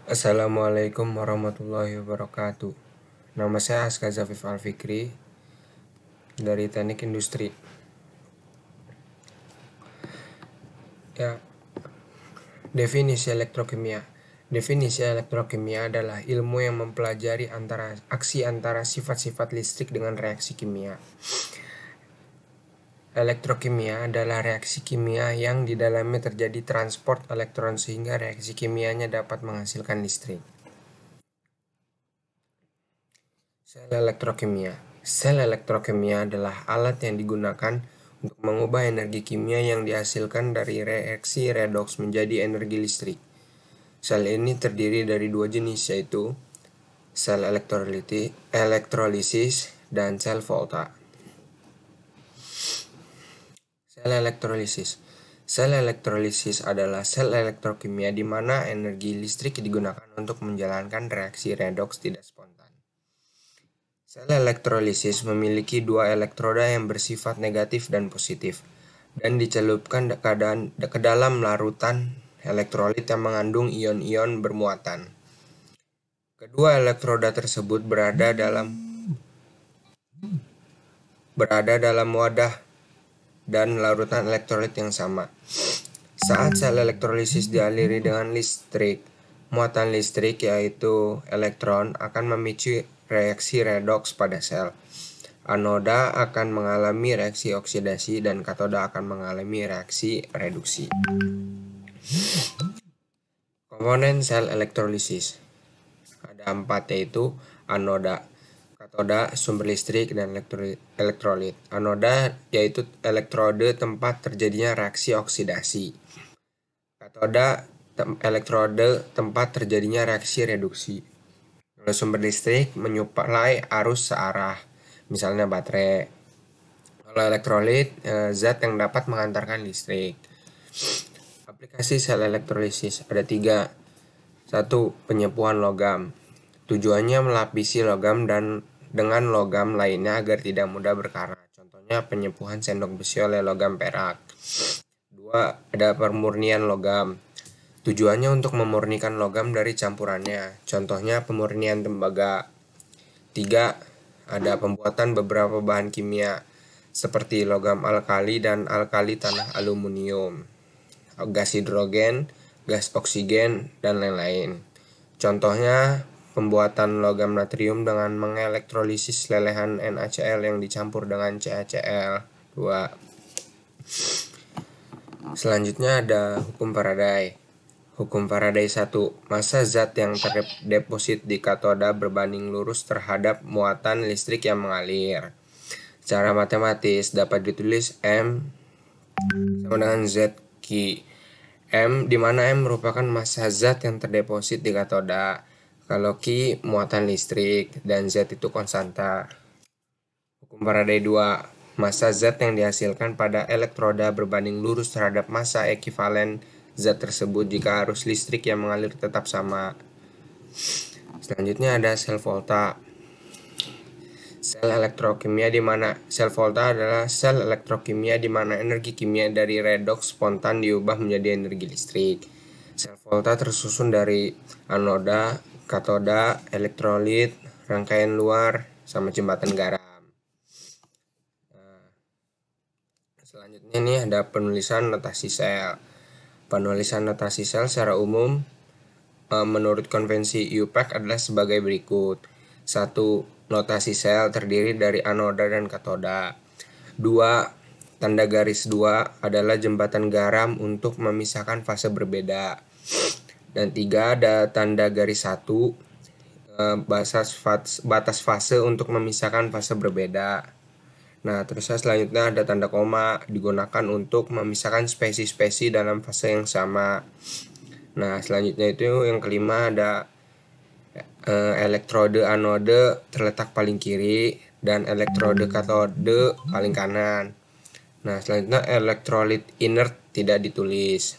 Assalamualaikum warahmatullahi wabarakatuh. Nama saya Aska Zafif Alfikri dari Teknik Industri. Ya, definisi elektrokimia. Definisi elektrokimia adalah ilmu yang mempelajari aksi antara sifat-sifat listrik dengan reaksi kimia. Elektrokimia adalah reaksi kimia yang di dalamnya terjadi transport elektron sehingga reaksi kimianya dapat menghasilkan listrik. Sel elektrokimia. Sel elektrokimia adalah alat yang digunakan untuk mengubah energi kimia yang dihasilkan dari reaksi redoks menjadi energi listrik. Sel ini terdiri dari dua jenis, yaitu sel elektrolisis dan sel volta. Sel elektrolisis. Sel elektrolisis adalah sel elektrokimia di mana energi listrik digunakan untuk menjalankan reaksi redoks tidak spontan. Sel elektrolisis memiliki dua elektroda yang bersifat negatif dan positif, dan dicelupkan ke dalam larutan elektrolit yang mengandung ion-ion bermuatan. Kedua elektroda tersebut berada dalam wadah dan larutan elektrolit yang sama. Saat sel elektrolisis dialiri dengan listrik, muatan listrik yaitu elektron akan memicu reaksi redoks pada sel. Anoda akan mengalami reaksi oksidasi dan katoda akan mengalami reaksi reduksi. Komponen sel elektrolisis ada 4, yaitu anoda, katoda, sumber listrik, dan elektrolit. Anoda yaitu elektrode tempat terjadinya reaksi oksidasi. Katoda elektrode tempat terjadinya reaksi reduksi. Kalau sumber listrik menyuplai arus searah, misalnya baterai. Kalau elektrolit, zat yang dapat mengantarkan listrik. Aplikasi sel elektrolisis ada 3. 1. Penyepuhan logam. Tujuannya melapisi logam dengan logam lainnya agar tidak mudah berkarat. Contohnya penyepuhan sendok besi oleh logam perak. 2. Ada pemurnian logam. Tujuannya untuk memurnikan logam dari campurannya. Contohnya pemurnian tembaga. 3. Ada pembuatan beberapa bahan kimia seperti logam alkali dan alkali tanah aluminium, gas hidrogen, gas oksigen, dan lain-lain. Contohnya pembuatan logam natrium dengan mengelektrolisis lelehan NaCl yang dicampur dengan CaCl2. Selanjutnya ada hukum Faraday. Hukum Faraday 1. Massa zat yang terdeposit di katoda berbanding lurus terhadap muatan listrik yang mengalir. Secara matematis dapat ditulis M sama dengan Z Q. M di mana M merupakan massa zat yang terdeposit di katoda. Kalau Q muatan listrik dan Z itu konstanta. Hukum Faraday 2. Massa zat yang dihasilkan pada elektroda berbanding lurus terhadap massa ekivalen zat tersebut jika arus listrik yang mengalir tetap sama. Selanjutnya ada sel volta. Sel elektrokimia di mana sel volta adalah sel elektrokimia di mana energi kimia dari redoks spontan diubah menjadi energi listrik. Sel volta tersusun dari anoda, katoda, elektrolit, rangkaian luar, sama jembatan garam. Selanjutnya ini ada penulisan notasi sel. Penulisan notasi sel secara umum menurut konvensi IUPAC adalah sebagai berikut. 1. Notasi sel terdiri dari anoda dan katoda. 2. Tanda garis 2 adalah jembatan garam untuk memisahkan fase berbeda. Dan 3. Ada tanda garis 1, batas fase untuk memisahkan fase berbeda. Nah, terus selanjutnya ada tanda koma digunakan untuk memisahkan spesi-spesi dalam fase yang sama. Nah, selanjutnya itu yang kelima ada elektrode anode terletak paling kiri dan elektrode katode paling kanan. Nah, selanjutnya elektrolit inert tidak ditulis.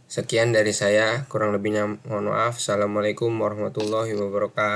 Sekian dari saya, kurang lebihnya mohon maaf. Assalamualaikum warahmatullahi wabarakatuh.